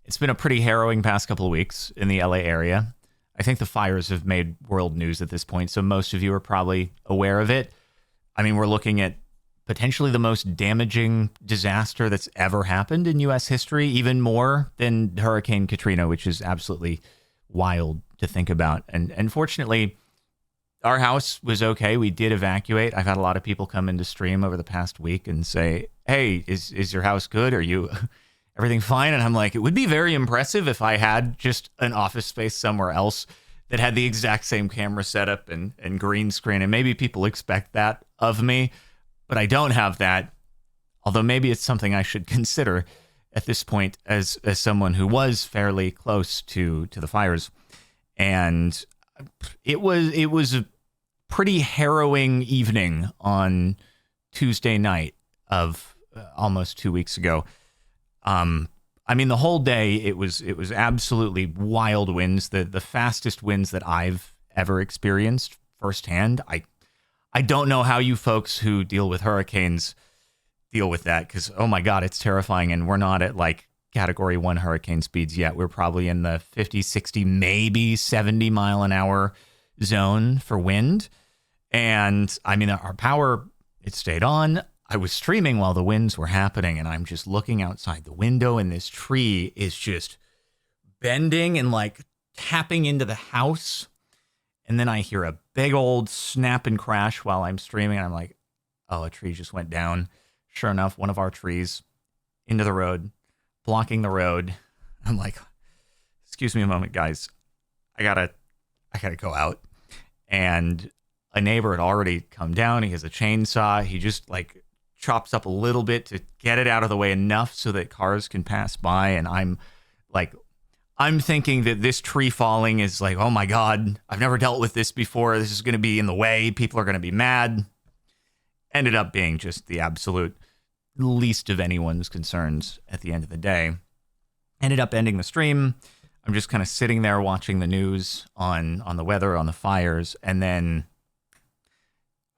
It's been a pretty harrowing past couple of weeks in the LA area. I think the fires have made world news at this point, so most of you are probably aware of it. I mean, we're looking at potentially the most damaging disaster that's ever happened in U.S. history, even more than Hurricane Katrina, which is absolutely wild to think about. And fortunately, our house was okay. We did evacuate. I've had a lot of people come into stream over the past week and say, hey, is your house good? Are you everything fine? And I'm like, it would be very impressive if I had just an office space somewhere else that had the exact same camera setup and green screen. And maybe people expect that of me, but I don't have that. Although maybe it's something I should consider at this point as someone who was fairly close to the fires. And it was a pretty harrowing evening on Tuesday night of almost 2 weeks ago. I mean, the whole day it was absolutely wild winds, the fastest winds that I've ever experienced firsthand. I don't know how you folks who deal with hurricanes deal with that, because oh my God, it's terrifying. And we're not at like category 1 hurricane speeds yet. We're probably in the 50, 60, maybe 70 mile an hour zone for wind. And I mean, our power, it stayed on. I was streaming while the winds were happening, and I'm just looking outside the window, and this tree is just bending and like tapping into the house. And then I hear a big old snap and crash while I'm streaming. And I'm like, oh, a tree just went down. Sure enough, one of our trees into the road, blocking the road. I'm like, excuse me a moment, guys. I gotta go out. And a neighbor had already come down. He has a chainsaw. He just like chops up a little bit to get it out of the way enough so that cars can pass by. And I'm thinking that this tree falling is like, oh my God, I've never dealt with this before. This is going to be in the way. People are going to be mad. Ended up being just the absolute least of anyone's concerns at the end of the day. Ended up ending the stream. I'm just kind of sitting there watching the news on the weather, on the fires, and then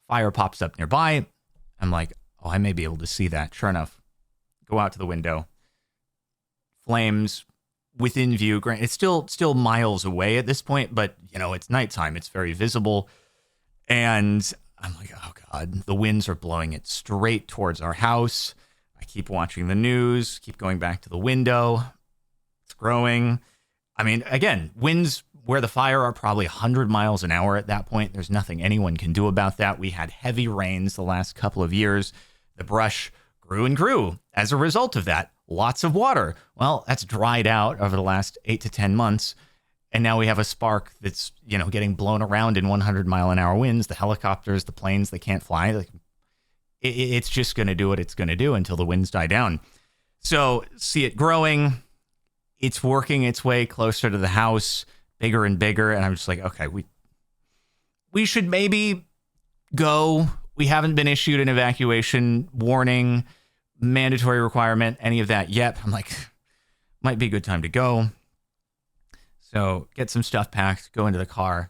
fire pops up nearby. I'm like, oh, I may be able to see that. Sure enough, go out to the window. Flames within view. It's still miles away at this point, but you know, it's nighttime. It's very visible. And I'm like, oh God, the winds are blowing it straight towards our house. I keep watching the news, keep going back to the window. It's growing. I mean, again, winds where the fire are probably 100 miles an hour at that point. There's nothing anyone can do about that. We had heavy rains the last couple of years. The brush grew and grew as a result of that. Lots of water. Well, that's dried out over the last 8 to 10 months. And now we have a spark that's, you know, getting blown around in 100 mile an hour winds. The helicopters, the planes, they can't fly. Like, it's just going to do what it's going to do until the winds die down. So see it growing. It's working its way closer to the house, bigger and bigger. And I'm just like, okay, we should maybe go. We haven't been issued an evacuation warning, mandatory requirement, any of that yet. I'm like, might be a good time to go. So get some stuff packed, go into the car,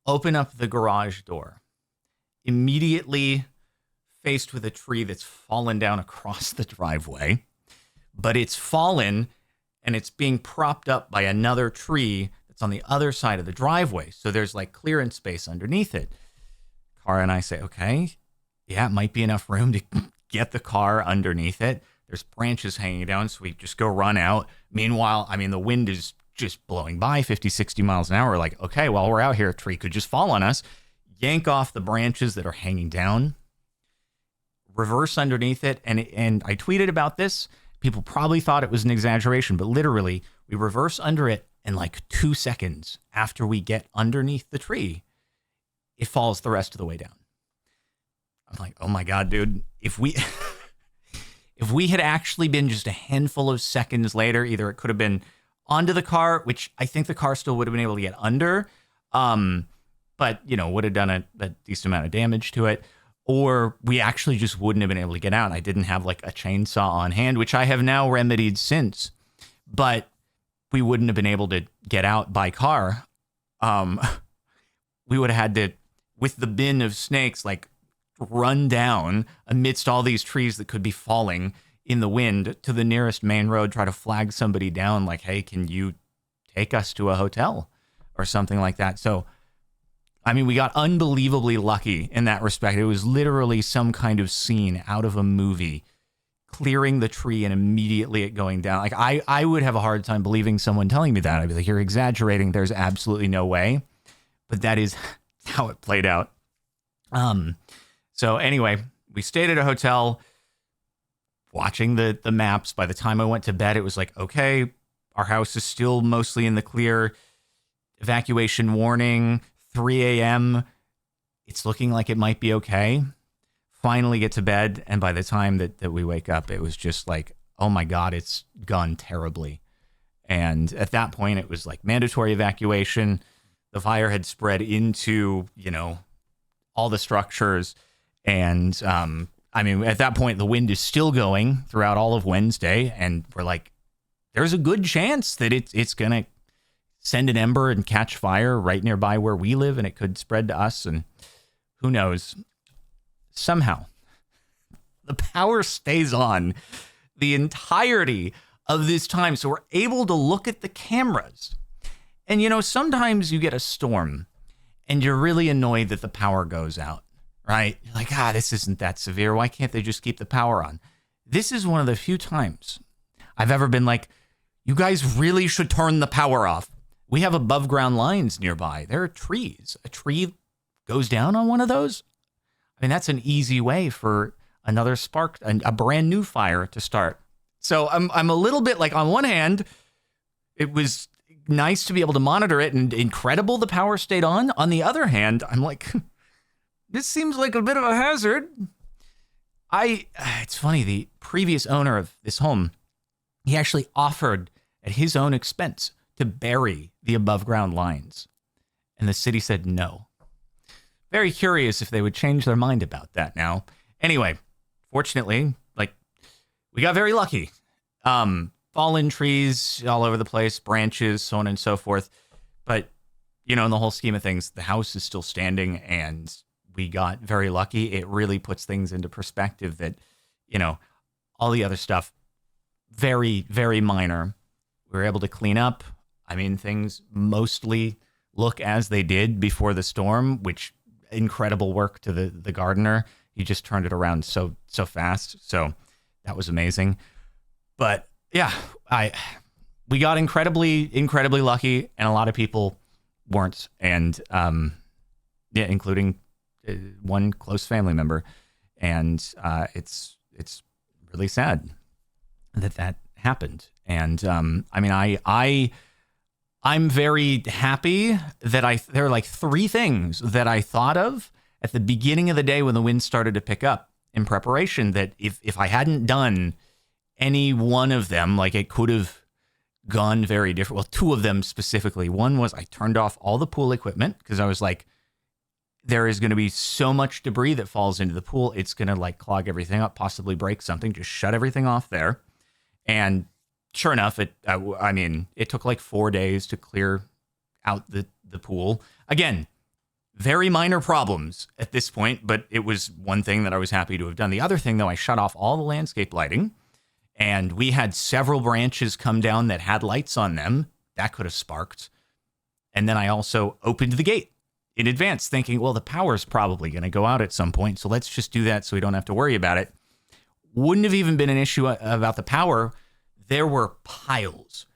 open up the garage door, immediately faced with a tree that's fallen down across the driveway, but it's fallen and it's being propped up by another tree that's on the other side of the driveway. So there's like clearance space underneath it. Car and I say, okay, yeah, it might be enough room to get the car underneath it. There's branches hanging down, so we just go run out. Meanwhile, I mean, the wind is just blowing by 50, 60 miles an hour. Like, okay, while we're out here, a tree could just fall on us. Yank off the branches that are hanging down, reverse underneath it. And I tweeted about this. People probably thought it was an exaggeration, but literally we reverse under it, and like 2 seconds after we get underneath the tree, it falls the rest of the way down. I'm like, oh my God, dude, if we had actually been just a handful of seconds later, either it could have been onto the car, which I think the car still would have been able to get under, but, you know, would have done a decent amount of damage to it, or we actually just wouldn't have been able to get out. I didn't have like a chainsaw on hand, which I have now remedied since, but we wouldn't have been able to get out by car. We would have had to, with the bin of snakes, like run down amidst all these trees that could be falling in the wind to the nearest main road, try to flag somebody down like, hey, can you take us to a hotel or something like that? So, I mean, we got unbelievably lucky in that respect. It was literally some kind of scene out of a movie, clearing the tree and immediately it going down. Like, I would have a hard time believing someone telling me that. I'd be like, you're exaggerating. There's absolutely no way. But that is how it played out. So anyway, we stayed at a hotel watching the maps. By the time I went to bed, it was like, okay, our house is still mostly in the clear. Evacuation warning, 3 a.m. It's looking like it might be okay. Finally get to bed, and by the time that we wake up, it was just like, oh my God, it's gone terribly. And at that point, it was like mandatory evacuation. The fire had spread into, all the structures. And I mean, at that point, the wind is still going throughout all of Wednesday. And we're like, there's a good chance that it's going to send an ember and catch fire right nearby where we live, and it could spread to us. And who knows? Somehow, the power stays on the entirety of this time. So we're able to look at the cameras. And, sometimes you get a storm and you're really annoyed that the power goes out, right? You're like, this isn't that severe. Why can't they just keep the power on? This is one of the few times I've ever been like, you guys really should turn the power off. We have above ground lines nearby. There are trees. A tree goes down on one of those. I mean, that's an easy way for another spark, a brand new fire to start. So I'm a little bit like, on one hand, it was nice to be able to monitor it and incredible the power stayed on. On the other hand, I'm like, this seems like a bit of a hazard. It's funny, the previous owner of this home, he actually offered at his own expense to bury the above ground lines. And the city said no. Very curious if they would change their mind about that now. Anyway, fortunately, we got very lucky. Fallen trees all over the place, branches, so on and so forth. But, in the whole scheme of things, the house is still standing and we got very lucky. It really puts things into perspective that, all the other stuff, very, very minor. We were able to clean up. I mean, things mostly look as they did before the storm, which incredible work to the gardener. He just turned it around so fast. So that was amazing. But yeah, we got incredibly lucky, and a lot of people weren't. And including one close family member. And it's really sad that happened. And I mean, I'm very happy that there are like 3 things that I thought of at the beginning of the day when the wind started to pick up in preparation, that if I hadn't done any one of them, like, it could have gone very different. Well, 2 of them specifically. One was I turned off all the pool equipment because I was like, there is going to be so much debris that falls into the pool. It's going to clog everything up, possibly break something. Just shut everything off there. And sure enough, it took like 4 days to clear out the pool. Again, very minor problems at this point, but it was one thing that I was happy to have done. The other thing, though, I shut off all the landscape lighting, and we had several branches come down that had lights on them. That could have sparked. And then I also opened the gate in advance, thinking, well, the power's probably going to go out at some point, so let's just do that so we don't have to worry about it. Wouldn't have even been an issue about the power. There were piles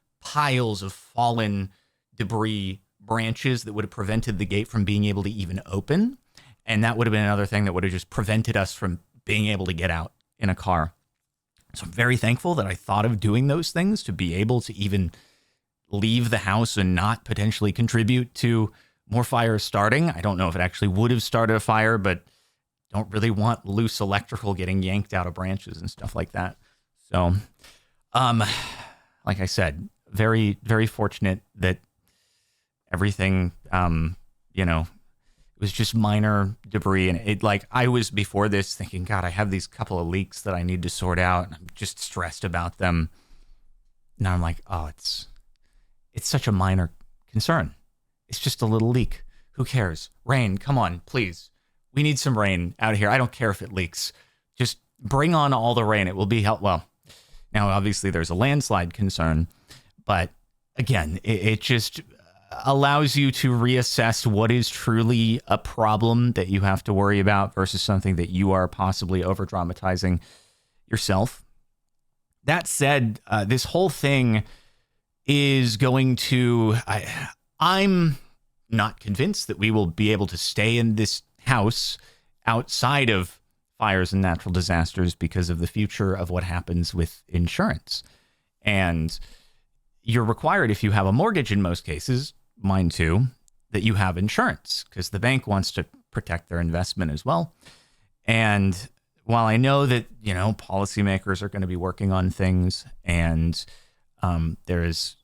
of fallen debris, branches that would have prevented the gate from being able to even open. And that would have been another thing that would have just prevented us from being able to get out in a car. So I'm very thankful that I thought of doing those things to be able to even leave the house and not potentially contribute to more fires starting. I don't know if it actually would have started a fire, but don't really want loose electrical getting yanked out of branches and stuff like that. So, like I said, very, very fortunate that everything, it was just minor debris. And I was before this thinking, God, I have these couple of leaks that I need to sort out, and I'm just stressed about them. Now I'm like, oh, it's such a minor concern. It's just a little leak. Who cares? Rain, come on, please. We need some rain out here. I don't care if it leaks. Just bring on all the rain. It will be help. Well, Now, obviously, there's a landslide concern, but again, it just allows you to reassess what is truly a problem that you have to worry about versus something that you are possibly over dramatizing yourself. That said, this whole thing is going to, I'm not convinced that we will be able to stay in this house outside of fires and natural disasters because of the future of what happens with insurance. And you're required, if you have a mortgage in most cases, mine too, that you have insurance because the bank wants to protect their investment as well. And while I know that, policymakers are going to be working on things and there is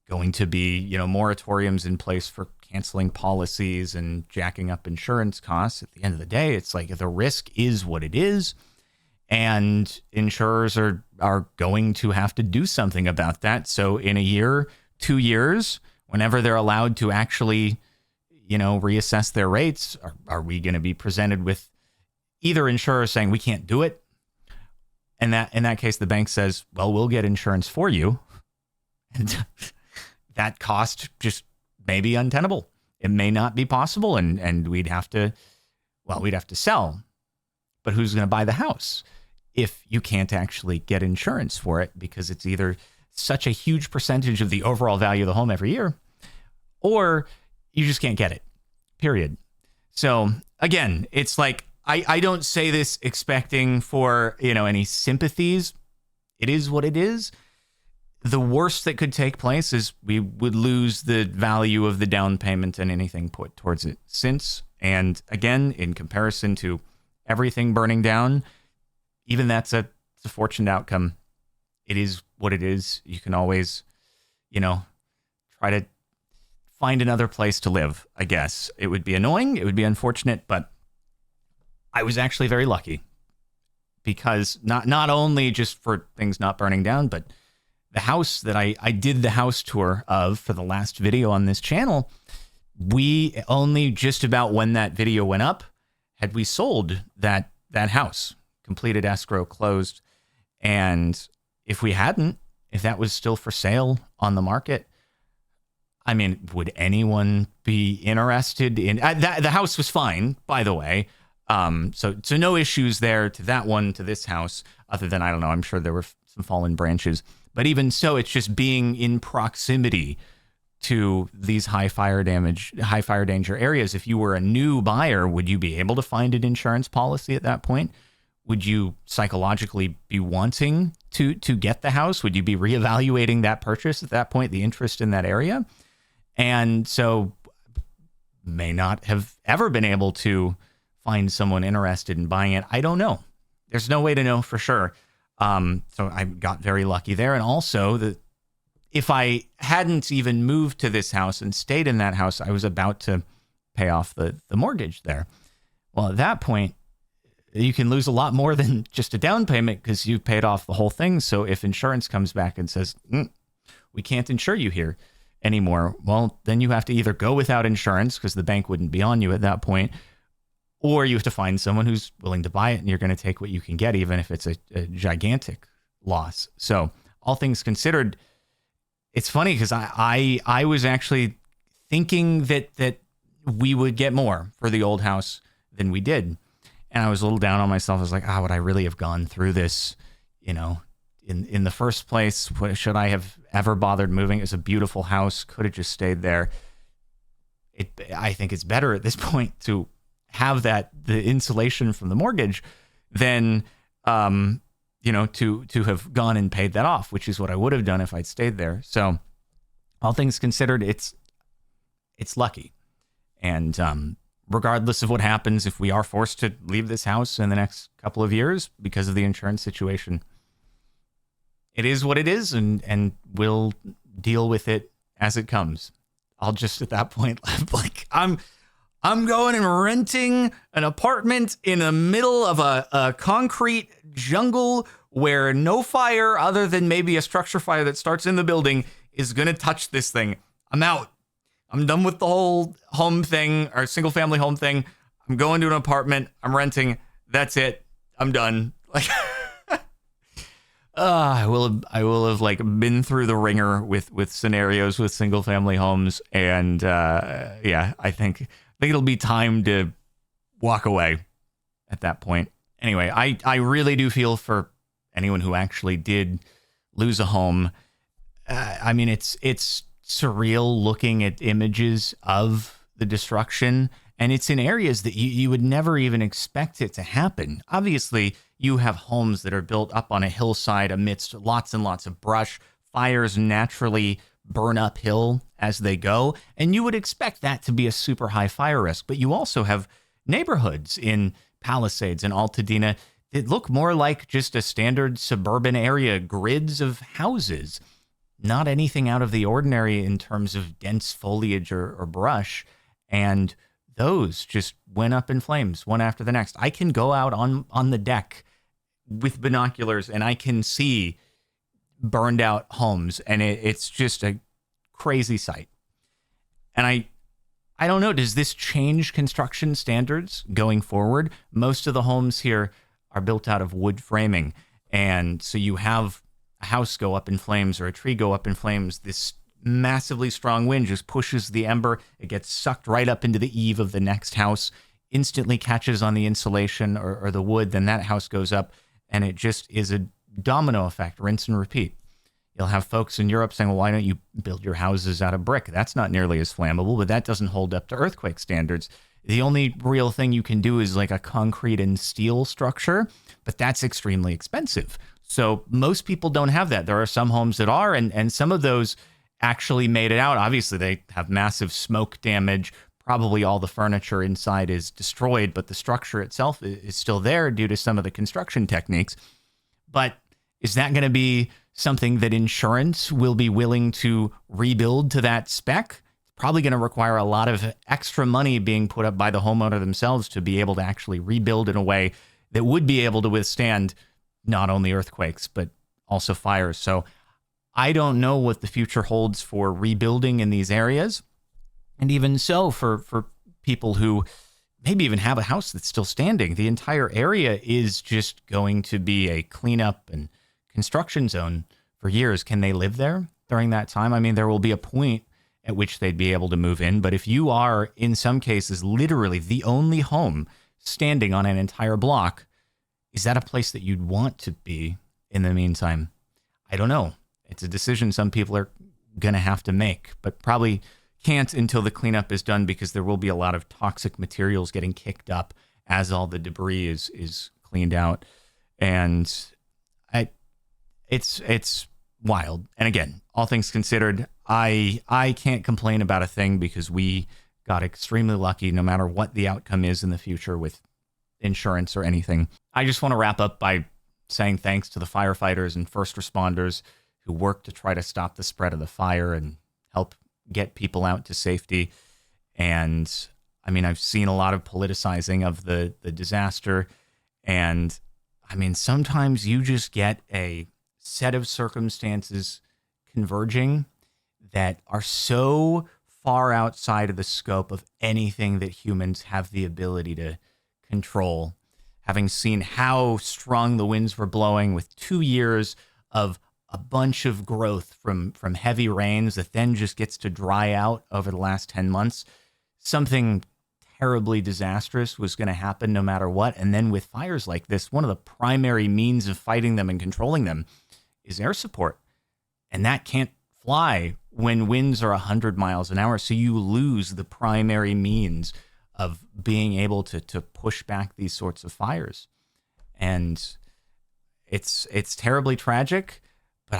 going to be, moratoriums in place for canceling policies and jacking up insurance costs, at the end of the day, it's like the risk is what it is. And insurers are going to have to do something about that. So in a year, 2 years, whenever they're allowed to actually, reassess their rates, are we going to be presented with either insurer saying we can't do it? And that in that case, the bank says, well, we'll get insurance for you. And that cost just may be untenable. It may not be possible. And we'd have to sell. But who's going to buy the house if you can't actually get insurance for it because it's either such a huge percentage of the overall value of the home every year or you just can't get it, period. So again, it's like, I don't say this expecting for, any sympathies. It is what it is. The worst that could take place is we would lose the value of the down payment and anything put towards it since. And again, in comparison to everything burning down, even that's a fortunate outcome. It is what it is. You can always, try to find another place to live, I guess. It would be annoying. It would be unfortunate, but I was actually very lucky because not only just for things not burning down, but the house that I did the house tour of for the last video on this channel, we only just about when that video went up, had we sold that house, completed escrow, closed. And if we hadn't, if that was still for sale on the market, I mean, would anyone be interested in that? The house was fine, by the way. So no issues there to that one, to this house, other than, I don't know, I'm sure there were some fallen branches. But even so, it's just being in proximity to these high fire danger areas. If you were a new buyer, would you be able to find an insurance policy at that point? Would you psychologically be wanting to get the house? Would you be reevaluating that purchase at that point, the interest in that area? And so may not have ever been able to find someone interested in buying it. I don't know. There's no way to know for sure. So I got very lucky there. And also, if I hadn't even moved to this house and stayed in that house, I was about to pay off the mortgage there. Well, at that point, you can lose a lot more than just a down payment because you've paid off the whole thing. So if insurance comes back and says, we can't insure you here anymore, well, then you have to either go without insurance because the bank wouldn't be on you at that point, or you have to find someone who's willing to buy it and you're going to take what you can get, even if it's a gigantic loss. So all things considered, it's funny because I was actually thinking that we would get more for the old house than we did. And I was a little down on myself. I was like, would I really have gone through this, in the first place? Should I have ever bothered moving? It's a beautiful house. Could have just stayed there. I think it's better at this point to have the insulation from the mortgage than, to have gone and paid that off, which is what I would have done if I'd stayed there. So all things considered, it's lucky. And, regardless of what happens, if we are forced to leave this house in the next couple of years because of the insurance situation, it is what it is, and we'll deal with it as it comes. I'll just at that point, like, I'm going and renting an apartment in the middle of a concrete jungle where no fire other than maybe a structure fire that starts in the building is going to touch this thing. I'm out. I'm done with the whole home thing or single family home thing. I'm going to an apartment. I'm renting. That's it. I'm done. Like, I will have like been through the ringer with scenarios with single family homes, and yeah, I think it'll be time to walk away at that point. Anyway, I really do feel for anyone who actually did lose a home. I mean, it's surreal looking at images of the destruction, and it's in areas that you would never even expect it to happen. Obviously, you have homes that are built up on a hillside amidst lots and lots of brush. Fires naturally burn uphill as they go, and you would expect that to be a super high fire risk. But you also have neighborhoods in Palisades and Altadena that look more like just a standard suburban area, grids of houses. Not anything out of the ordinary in terms of dense foliage or brush. And those just went up in flames one after the next. I can go out on the deck with binoculars and I can see burned out homes, and it's just a crazy sight. And I don't know, does this change construction standards going forward? Most of the homes here are built out of wood framing, and so you have a house go up in flames or a tree go up in flames. This massively strong wind just pushes the ember. It gets sucked right up into the eave of the next house, instantly catches on the insulation or the wood, then that house goes up, and it just is a domino effect, rinse and repeat. You'll have folks in Europe saying, well, why don't you build your houses out of brick? That's not nearly as flammable, but that doesn't hold up to earthquake standards. The only real thing you can do is like a concrete and steel structure, but that's extremely expensive. So most people don't have that. There are some homes that are, and some of those actually made it out. Obviously, they have massive smoke damage. Probably all the furniture inside is destroyed, but the structure itself is still there due to some of the construction techniques. But is that going to be something that insurance will be willing to rebuild to that spec? It's probably going to require a lot of extra money being put up by the homeowner themselves to be able to actually rebuild in a way that would be able to withstand not only earthquakes, but also fires. So I don't know what the future holds for rebuilding in these areas. And even so, for people who maybe even have a house that's still standing, the entire area is just going to be a cleanup and construction zone for years. Can they live there during that time? I mean, there will be a point at which they'd be able to move in. But if you are, in some cases, literally the only home standing on an entire block, is that a place that you'd want to be in the meantime? I don't know. It's a decision some people are going to have to make, but probably can't until the cleanup is done, because there will be a lot of toxic materials getting kicked up as all the debris is cleaned out. And it's wild. And again, all things considered, I can't complain about a thing, because we got extremely lucky no matter what the outcome is in the future with insurance or anything. I just want to wrap up by saying thanks to the firefighters and first responders who worked to try to stop the spread of the fire and help get people out to safety. And I mean, I've seen a lot of politicizing of the disaster. And I mean, sometimes you just get a set of circumstances converging that are so far outside of the scope of anything that humans have the ability to control. Having seen how strong the winds were blowing with 2 years of a bunch of growth from heavy rains that then just gets to dry out over the last 10 months, something terribly disastrous was going to happen no matter what. And then with fires like this, one of the primary means of fighting them and controlling them is air support. And that can't fly when winds are 100 miles an hour. So you lose the primary means of being able to push back these sorts of fires. And it's terribly tragic, but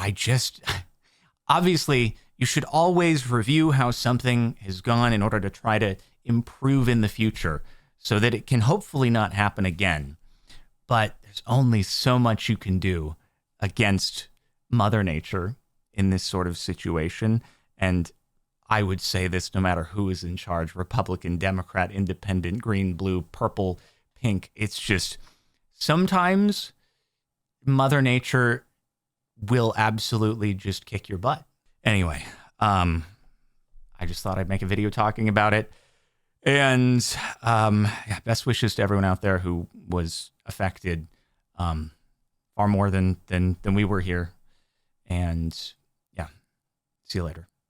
obviously you should always review how something has gone in order to try to improve in the future so that it can hopefully not happen again. But there's only so much you can do against Mother Nature in this sort of situation. And I would say this no matter who is in charge, Republican, Democrat, Independent, green, blue, purple, pink. It's just sometimes Mother Nature will absolutely just kick your butt. Anyway, I just thought I'd make a video talking about it. And yeah, best wishes to everyone out there who was affected. far more than we were here. And yeah, see you later.